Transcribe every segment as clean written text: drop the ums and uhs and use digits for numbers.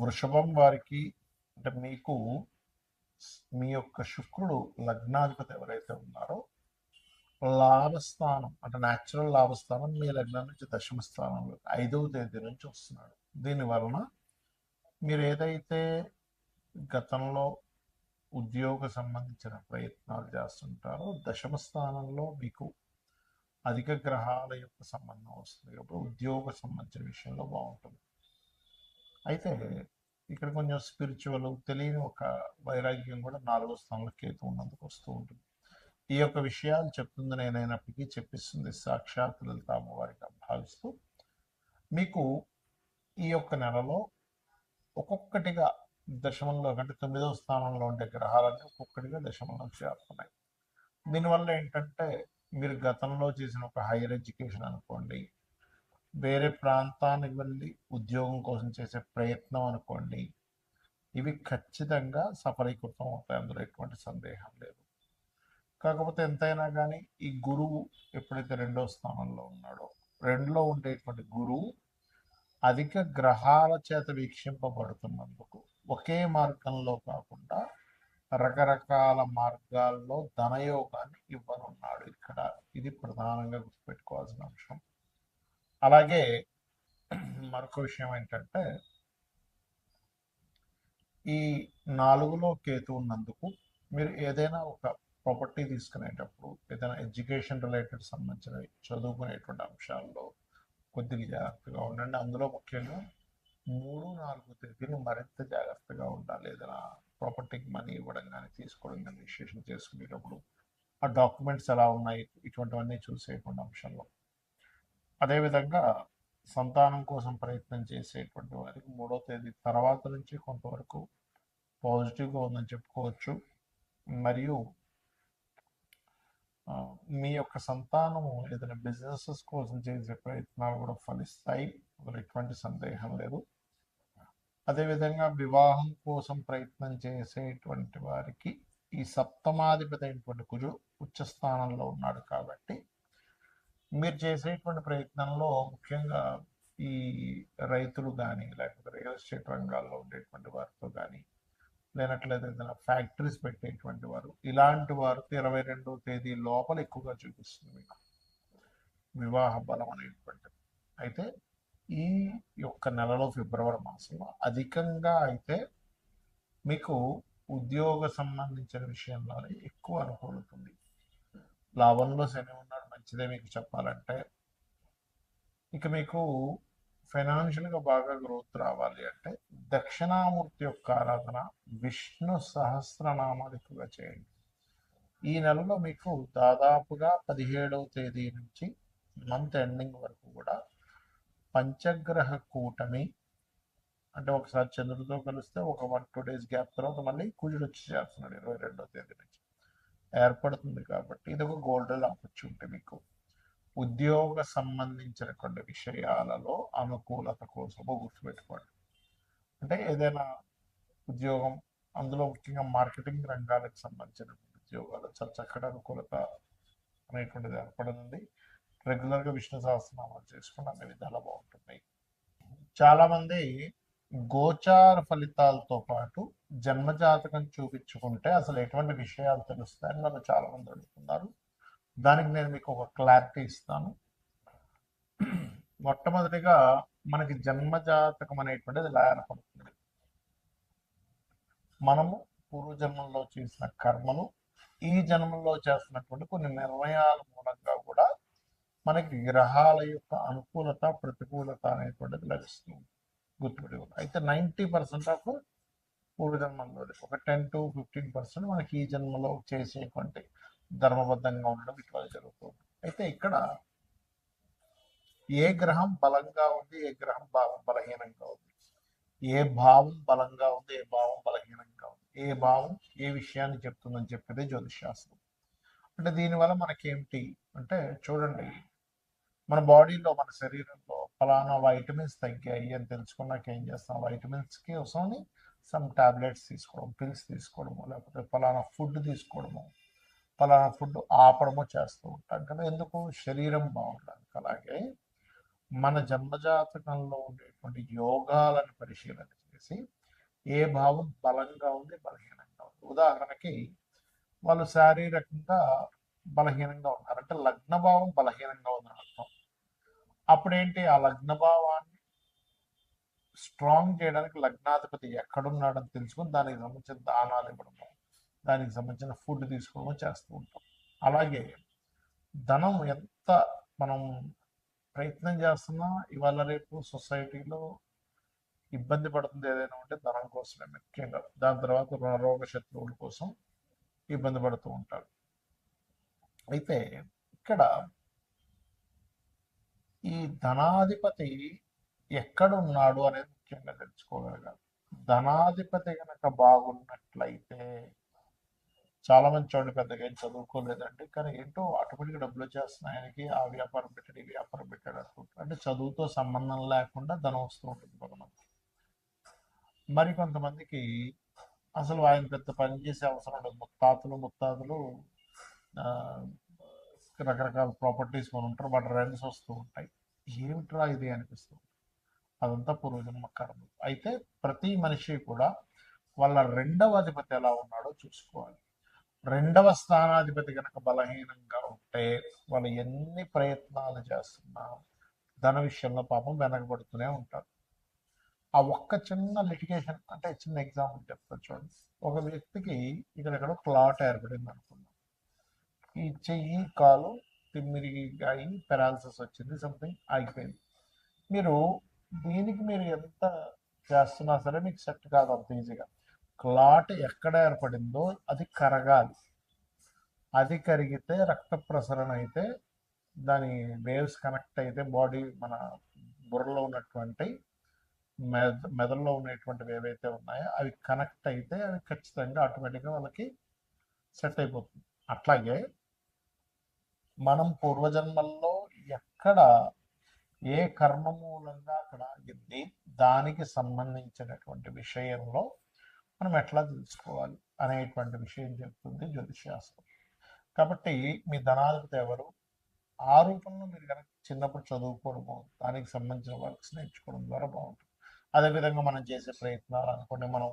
వృషభం వారికి అంటే మీకు మీ యొక్క శుక్రుడు లగ్నాధిపతి ఎవరైతే ఉన్నారో లాభస్థానం అంటే న్యాచురల్ లాభస్థానం మీ లగ్నం నుంచి దశమ స్థానంలో 5వ తేదీ నుంచి వస్తున్నాడు. దీని వలన మీరు ఏదైతే గతంలో ఉద్యోగ సంబంధించిన ప్రయత్నాలు చేస్తుంటారో దశమ స్థానంలో మీకు అధిక గ్రహాల యొక్క సంబంధం వస్తుంది కాబట్టి ఉద్యోగ సంబంధించిన విషయంలో బాగుంటుంది. అయితే ఇక్కడ కొంచెం స్పిరిచువల్ తెలియని ఒక వైరాగ్యం కూడా 4వ స్థానంలో కేతు ఉన్నందుకు వస్తూ ఉంటుంది. ఈ యొక్క విషయాలు చెప్తుంది నేనైనప్పటికీ చెప్పిస్తుంది సాక్షాత్ లలిత అమ్మవారిగా భావిస్తూ మీకు ఈ యొక్క నెలలో ఒక్కొక్కటిగా దశమంలో అంటే 9వ స్థానంలో ఉండే గ్రహాలన్నీ ఒక్కొక్కటిగా దశమంలో చేరుతున్నాయి. దీనివల్ల ఏంటంటే మీరు గతంలో చేసిన ఒక హైయర్ ఎడ్యుకేషన్ అనుకోండి, వేరే ప్రాంతానికి వెళ్ళి ఉద్యోగం కోసం చేసే ప్రయత్నం అనుకోండి, ఇవి ఖచ్చితంగా సఫలీకృతం అవుతాయి, అందులో ఎటువంటి సందేహం లేదు. కాకపోతే ఎంతైనా కానీ ఈ గురువు ఎప్పుడైతే 2వ స్థానంలో ఉన్నాడో, 2లో ఉండేటువంటి గురువు అధిక గ్రహాల చేత వీక్షింపబడుతున్నందుకు ఒకే మార్గంలో కాకుండా రకరకాల మార్గాల్లో ధనయోగాన్ని ఇవ్వనున్నాడు ఇక్కడ. ఇది ప్రధానంగా గుర్తుపెట్టుకోవాల్సిన అంశం. అలాగే మరొక విషయం ఏంటంటే ఈ 4లో కేతు ఉన్నందుకు మీరు ఏదైనా ఒక ప్రాపర్టీ తీసుకునేటప్పుడు ఏదైనా ఎడ్యుకేషన్ రిలేటెడ్ సంబంధించినవి చదువుకునేటువంటి అంశాల్లో కొద్దిగా జాగ్రత్తగా ఉండండి. అందులో ముఖ్యంగా 3-4 తేదీలు మరింత జాగ్రత్తగా ఉండాలి. ఏదైనా ప్రాపర్టీకి మనీ ఇవ్వడం కానీ తీసుకోవడం కానీ రిజిస్ట్రేషన్ చేసుకునేటప్పుడు ఆ డాక్యుమెంట్స్ ఎలా ఉన్నాయి ఇటువంటివన్నీ చూసేటువంటి అంశంలో. అదేవిధంగా సంతానం కోసం ప్రయత్నం చేసేటువంటి వారికి 3వ తేదీ తర్వాత నుంచి కొంతవరకు పాజిటివ్గా ఉందని చెప్పుకోవచ్చు. మరియు మీ యొక్క సంతానము ఏదైనా బిజినెసెస్ కోసం చేసే ప్రయత్నాలు కూడా ఫలిస్తాయి, అందులో ఎటువంటి సందేహం లేదు. అదేవిధంగా వివాహం కోసం ప్రయత్నం చేసేటువంటి వారికి ఈ సప్తమాధిపతి అయినటువంటి కుజుడు ఉచ్చస్థానంలో ఉన్నాడు కాబట్టి మీరు చేసేటువంటి ప్రయత్నంలో ముఖ్యంగా ఈ రైతులు కానీ లేకపోతే రియల్ ఎస్టేట్ రంగాల్లో ఉండేటువంటి వారితో కానీ లేనట్లయితే ఏదైనా ఫ్యాక్టరీస్ పెట్టేటువంటి వారు ఇలాంటి వారికి 22వ తేదీ లోపల ఎక్కువగా చూపిస్తుంది మీకు వివాహ బలం అనేటువంటిది. అయితే ఈ యొక్క నెలలో ఫిబ్రవరి మాసంలో అధికంగా అయితే మీకు ఉద్యోగ సంబంధించిన విషయంలోనే ఎక్కువ అనుకూలుతుంది. లాభంలో శని ఉన్నాడు, మంచిదే మీకు చెప్పాలంటే. ఇక మీకు ఫైనాన్షియల్గా బాగా గ్రోత్ రావాలి అంటే దక్షిణామూర్తి యొక్క ఆరాధన, విష్ణు సహస్రనామాలు ఎక్కువగా చేయండి. ఈ నెలలో మీకు దాదాపుగా 17వ తేదీ నుంచి మంత్ ఎండింగ్ వరకు కూడా పంచగ్రహ కూటమి అంటే ఒకసారి చంద్రుడితో కలిస్తే ఒక 1-2 డేస్ గ్యాప్ తర్వాత మళ్ళీ కుజుడు వచ్చి చేస్తున్నాడు 22వ తేదీ నుంచి ఏర్పడుతుంది. కాబట్టి ఇది ఒక గోల్డెన్ ఆపర్చునిటీ మీకు ఉద్యోగ సంబంధించినటువంటి విషయాలలో అనుకూలత కోసము గుర్తుపెట్టుకోండి. అంటే ఏదైనా ఉద్యోగం, అందులో ముఖ్యంగా మార్కెటింగ్ రంగాలకు సంబంధించిన ఉద్యోగాలు చాలా చక్కటి అనుకూలత అనేటువంటిది ఏర్పడుతుంది. రెగ్యులర్గా విష్ణు సహస్రనామాలు చేసుకుని అన్ని విధాలా బాగుంటున్నాయి. చాలామంది గోచార ఫలితాలతో పాటు జన్మజాతకం చూపించుకుంటే అసలు ఎటువంటి విషయాలు తెలుస్తాయని నన్ను చాలామంది అడుగుతున్నారు. దానికి నేను మీకు ఒక క్లారిటీ ఇస్తాను. మొట్టమొదటిగా మనకి జన్మజాతకం అనేటువంటిది ఎలా ఏర్పడుతుంది, మనము పూర్వజన్మల్లో చేసిన కర్మలు ఈ జన్మలో చేస్తున్నటువంటి కొన్ని నిర్ణయాల మూలంగా కూడా మనకి గ్రహాల యొక్క అనుకూలత ప్రతికూలత అనేటువంటిది లభిస్తుంది, గుర్తుపెట్టుకోండి. అయితే 90% ఆఫ్ పూర్వజన్మలో ఒక 10-15% మనకి ఈ జన్మలో చేసేటువంటి ధర్మబద్ధంగా ఉండడం ఇట్లా జరుగుతుంది. అయితే ఇక్కడ ఏ గ్రహం బలంగా ఉంది, ఏ గ్రహం బలహీనంగా ఉంది, ఏ భావం బలంగా ఉంది, ఏ భావం బలహీనంగా ఉంది, ఏ భావం ఏ విషయాన్ని చెప్తుందని చెప్పేది జ్యోతిషాస్త్రం. అంటే దీనివల్ల మనకేమిటి అంటే చూడండి, మన బాడీలో మన శరీరంలో ఫలానా వైటమిన్స్ తగ్గాయి అని తెలుసుకున్నాక ఏం చేస్తాం, వైటమిన్స్కి కోసం సమ్ టాబ్లెట్స్ తీసుకోవడం, పిల్స్ తీసుకోవడము, లేకపోతే ఫలానా ఫుడ్ తీసుకోవడము, ఫలానా ఫుడ్ ఆపడము చేస్తూ ఉంటాం కదా. ఎందుకు? శరీరం బాగుండడానికి. అలాగే మన జన్మజాతకంలో ఉండేటువంటి యోగాలను పరిశీలన చేసి ఏ భావం బలంగా ఉంది, బలహీనంగా ఉంది. ఉదాహరణకి వాళ్ళు శారీరకంగా బలహీనంగా ఉన్నారు అంటే లగ్న భావం బలహీనంగా ఉందని అర్థం. అప్పుడేంటి, ఆ లగ్న భావాన్ని స్ట్రాంగ్ చేయడానికి లగ్నాధిపతి ఎక్కడున్నాడని తెలుసుకొని దానికి సంబంధించిన దానాలు ఇవ్వడము, దానికి సంబంధించిన ఫుడ్ తీసుకోవడం చేస్తూ ఉంటాం. అలాగే ధనం ఎంత మనం ప్రయత్నం చేస్తున్నా ఇవాళ రేపు సొసైటీలో ఇబ్బంది పడుతుంది ఏదైనా ఉంటే ధనం కోసమే ముఖ్యంగా. దాని తర్వాత రోగ శత్రువుల కోసం ఇబ్బంది పడుతూ ఉంటారు. అయితే ఇక్కడ ఈ ధనాధిపతి ఎక్కడున్నాడు అనేది ముఖ్యంగా తెలుసుకోగలగాలి. ధనాధిపతి కనుక బాగున్నట్లయితే, చాలా మంది చూడండి పెద్దగా ఏం చదువుకోలేదండి కానీ ఏంటో ఆటోమేటిక్గా డబ్బులు వచ్చేస్తున్నాయి ఆయనకి, ఆ వ్యాపారం పెట్టాడు ఈ వ్యాపారం పెట్టాడు అనుకుంటారు. అంటే చదువుతో సంబంధం లేకుండా ధనం వస్తూ ఉంటుంది కొంతమంది. మరి కొంతమందికి అసలు ఆయన పెద్ద పని చేసే అవసరం ఉండదు. ముత్తాతలు రకరకాల ప్రాపర్టీస్ కొని ఉంటారు, వాటి రెంట్స్ వస్తూ ఉంటాయి. ఏమిట్రా ఇది అనిపిస్తుంది. అదంతా పూర్వజన్మ కర్మ. అయితే ప్రతి మనిషి కూడా వాళ్ళ రెండవ అధిపతి ఎలా ఉన్నాడో చూసుకోవాలి. రెండవ స్థానాధిపతి కనుక బలహీనంగా ఉంటే వాళ్ళు ఎన్ని ప్రయత్నాలు చేస్తున్నా ధన విషయంలో పాపం వెనకబడుతూనే ఉంటారు. ఆ ఒక్క చిన్న లిటిగేషన్ అంటే చిన్న ఎగ్జాంపుల్ చెప్తాను చూడండి. ఒక వ్యక్తికి ఇక్కడెక్కడ ప్లాట్ ఏర్పడింది అనుకుందాం. ఈ చెయ్యి కాలు తిమ్మిరి అయి పెరాలసిస్ వచ్చింది, సంథింగ్ ఆగిపోయింది. మీరు ఎంత చేస్తున్నా సరే మీకు సెట్ కాదు అంత ఈజీగా. క్లాట్ ఎక్కడ ఏర్పడిందో అది కరగాలి. అది కరిగితే రక్త ప్రసరణ అయితే దాని వేవ్స్ కనెక్ట్ అయితే బాడీ మన బుర్రలో ఉన్నటువంటి మెదడులో ఉన్నటువంటివి ఏవైతే ఉన్నాయో అవి కనెక్ట్ అయితే అవి ఖచ్చితంగా ఆటోమేటిక్గా వాళ్ళకి సెట్ అయిపోతుంది. అట్లాగే మనం పూర్వజన్మల్లో ఎక్కడ ఏ కర్మ మూలంగా అక్కడ ఆగింది దానికి సంబంధించినటువంటి విషయంలో మనం ఎట్లా తెలుసుకోవాలి అనేటువంటి విషయం చెప్తుంది జ్యోతిషాస్త్రం. కాబట్టి మీ ధనాధిపతి ఎవరు, ఆ రూపంలో మీరు కనుక చిన్నప్పుడు చదువుకోవడము, దానికి సంబంధించిన వర్క్స్ నేర్చుకోవడం ద్వారా బాగుంటుంది. అదేవిధంగా మనం చేసే ప్రయత్నాలు అనుకోండి, మనం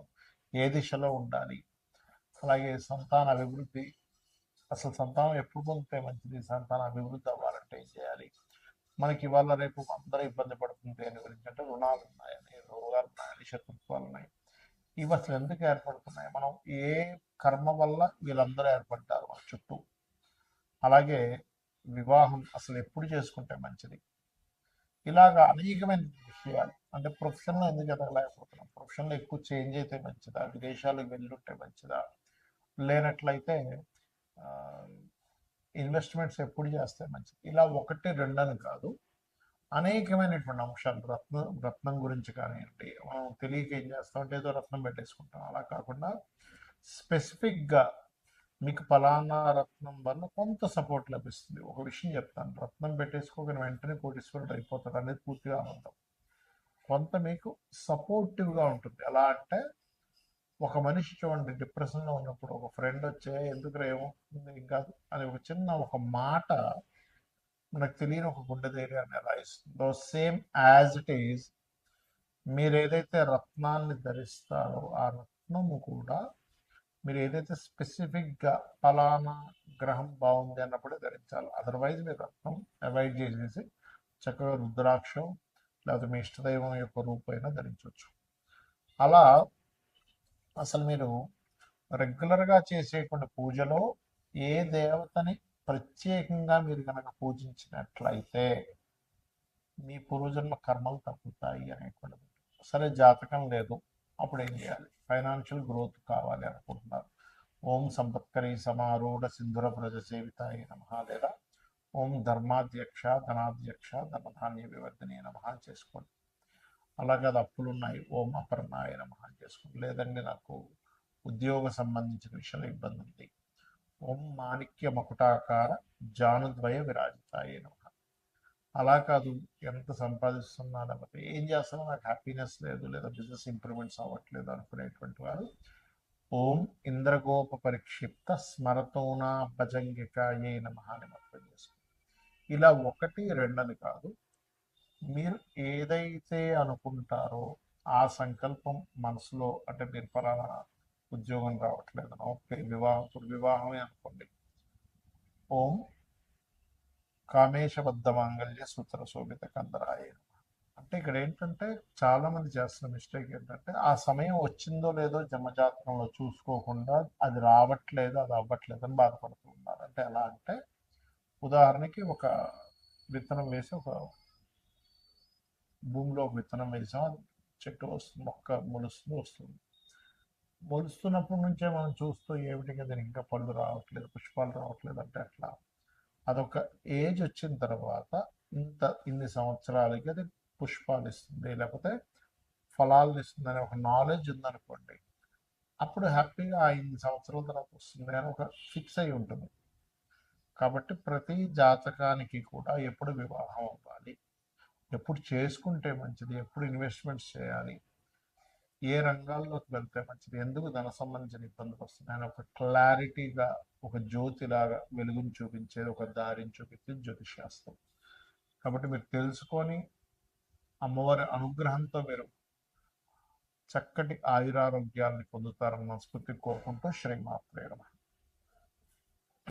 ఏ దిశలో ఉండాలి, అలాగే సంతాన అభివృద్ధి, అసలు సంతానం ఎప్పుడు పొందితే మంచిది, సంతాన అభివృద్ధి అవ్వాలంటే ఏం చేయాలి, మనకి ఇవాళ రేపు అందరూ ఇబ్బంది పడుతుంది దేని గురించి అంటే రుణాలు ఉన్నాయని, రోగాలు ఉన్నాయని, శత్రుత్వాలు ఉన్నాయి. ఇవి అసలు ఎందుకు ఏర్పడుతున్నాయి, మనం ఏ కర్మ వల్ల వీళ్ళందరూ ఏర్పడ్డారు మన చుట్టూ, అలాగే వివాహం అసలు ఎప్పుడు చేసుకుంటే మంచిది, ఇలాగా అనేకమైన విషయాలు. అంటే ప్రొఫెషన్లో ఎందుకు ఎదగలేకపోతున్నాం, ప్రొఫెషన్లో ఎక్కువ చేంజ్ అయితే మంచిదా, విదేశాలకు వెళ్ళుంటే మంచిదా, లేనట్లయితే ఇన్వెస్ట్మెంట్స్ ఎప్పుడు చేస్తే మంచిది, ఇలా ఒకటి రెండని కాదు అనేకమైనటువంటి అంశాలు. రత్నం గురించి కానివ్వండి, మనం తెలియక ఏం చేస్తామంటే ఏదో రత్నం పెట్టేసుకుంటాం. అలా కాకుండా స్పెసిఫిక్గా మీకు ఫలానా రత్నం వల్ల కొంత సపోర్ట్ లభిస్తుంది. ఒక విషయం చెప్తాను, రత్నం పెట్టేసుకోగానే వెంటనే కోటీశ్వరుడు అయిపోతాడు అనేది పూర్తిగా అబద్ధం. కొంత మీకు సపోర్టివ్గా ఉంటుంది. ఎలా అంటే ఒక మనిషి చూడండి డిప్రెషన్లో ఉన్నప్పుడు ఒక ఫ్రెండ్ వచ్చే ఎందుకు ఏమవుతుంది ఇంకా అని ఒక చిన్న ఒక మాట మనకు తెలియని ఒక గుండె ధైర్యాన్ని ఎలా ఇస్తుందో, సేమ్ యాజ్ ఇట్ ఈజ్ మీరు ఏదైతే రత్నాన్ని ధరిస్తారో ఆ రత్నము కూడా మీరు ఏదైతే స్పెసిఫిక్గా ఫలానా గ్రహం బాగుంది అన్నప్పుడే ధరించాలి. అదర్వైజ్ మీరు రత్నం అవాయిడ్ చేసేసి చక్కగా రుద్రాక్షం లేకపోతే మీ ఇష్టదైవం యొక్క రూపైనా ధరించవచ్చు. అలా అసలు మీరు రెగ్యులర్గా చేసేటువంటి పూజలో ఏ దేవతని ప్రత్యేకంగా మీరు కనుక పూజించినట్లయితే మీ పూర్వజన్మ కర్మలు తగ్గుతాయి అనేటువంటిది. సరే జాతకం లేదు, అప్పుడు ఏం చేయాలి, ఫైనాన్షియల్ గ్రోత్ కావాలి అనుకుంటున్నారు, ఓం సంపత్కరి సమారూఢ సింధుర ప్రజ సేవితాయ నమః, లేదా ఓం ధర్మాధ్యక్ష ధనాధ్యక్ష ధనధాన్య వివర్ధనీయ నమః చేసుకోండి. అలాగే అది అప్పులు ఉన్నాయి, ఓం అపర్ణాయ నమః చేసుకోండి. లేదండి నాకు ఉద్యోగ సంబంధించిన విషయంలో ఇబ్బంది ఉంది, ఓం మాణిక్య మకుటాకార జానుద్వయ విరాజితాయ నమః. అలా కాదు, ఎంత సంపాదిస్తున్నా లేకపోతే ఏం చేస్తున్నా నాకు హ్యాపీనెస్ లేదు లేదా బిజినెస్ ఇంప్రూవ్మెంట్స్ అవ్వట్లేదు అనుకునేటువంటి వారు ఓం ఇంద్రగోప పరిక్షిప్త స్మరతోనా భజంగికాయే నమః అని మొత్తం చేసుకోండి. ఇలా ఒకటి రెండని కాదు, మీరు ఏదైతే అనుకుంటారో ఆ సంకల్పం మనసులో అంటే మీరు పలానా ఉద్యోగం రావట్లేదు, ఓకే వివాహం, ఇప్పుడు వివాహమే అనుకోండి, ఓం కామేశబద్ధ మాంగళ్య సూత్ర శోభిత కందరాయ. అంటే ఇక్కడ ఏంటంటే చాలా మంది చేస్తున్న మిస్టేక్ ఏంటంటే ఆ సమయం వచ్చిందో లేదో జన్మజాతకంలో చూసుకోకుండా అది రావట్లేదు, అది అవ్వట్లేదు అని బాధపడుతూ ఉన్నారు. అంటే ఎలా అంటే ఉదాహరణకి ఒక విత్తనం వేసి ఒక భూమిలో ఒక విత్తనం వేసాం, అది చెట్టు వస్తుంది, మొక్క మొలుస్తుంది వస్తుంది. మొలుస్తున్నప్పటి నుంచే మనం చూస్తూ ఏమిటి కదా ఇంకా పళ్ళు రావట్లేదు, పుష్పాలు రావట్లేదు అంటే అట్లా అదొక ఏజ్ వచ్చిన తర్వాత ఇన్ని సంవత్సరాలకి అది పుష్పాలు ఇస్తుంది లేకపోతే ఫలాలను ఇస్తుంది అనే ఒక నాలెడ్జ్ ఉందనుకోండి, అప్పుడు హ్యాపీగా ఆ ఇన్ని సంవత్సరాల తర్వాత వస్తుంది అని ఒక ఫిక్స్ అయి ఉంటుంది. కాబట్టి ప్రతి జాతకానికి కూడా ఎప్పుడు వివాహం అవ్వాలి, ఎప్పుడు చేసుకుంటే మంచిది, ఎప్పుడు ఇన్వెస్ట్మెంట్స్ చేయాలి, ఏ రంగాల్లోకి వెళ్తే మంచిది, ఎందుకు ధన సంబంధించిన ఇబ్బందులు వస్తున్నాయని ఒక క్లారిటీగా ఒక జ్యోతిలాగా వెలుగుని చూపించేది, ఒక దారిని చూపించేది జ్యోతిషాస్త్రం. కాబట్టి మీరు తెలుసుకొని అమ్మవారి అనుగ్రహంతో మీరు చక్కటి ఆయురారోగ్యాన్ని పొందుతారని మనస్ఫూర్తి కోరుకుంటూ శ్రీమాత్రే నమః.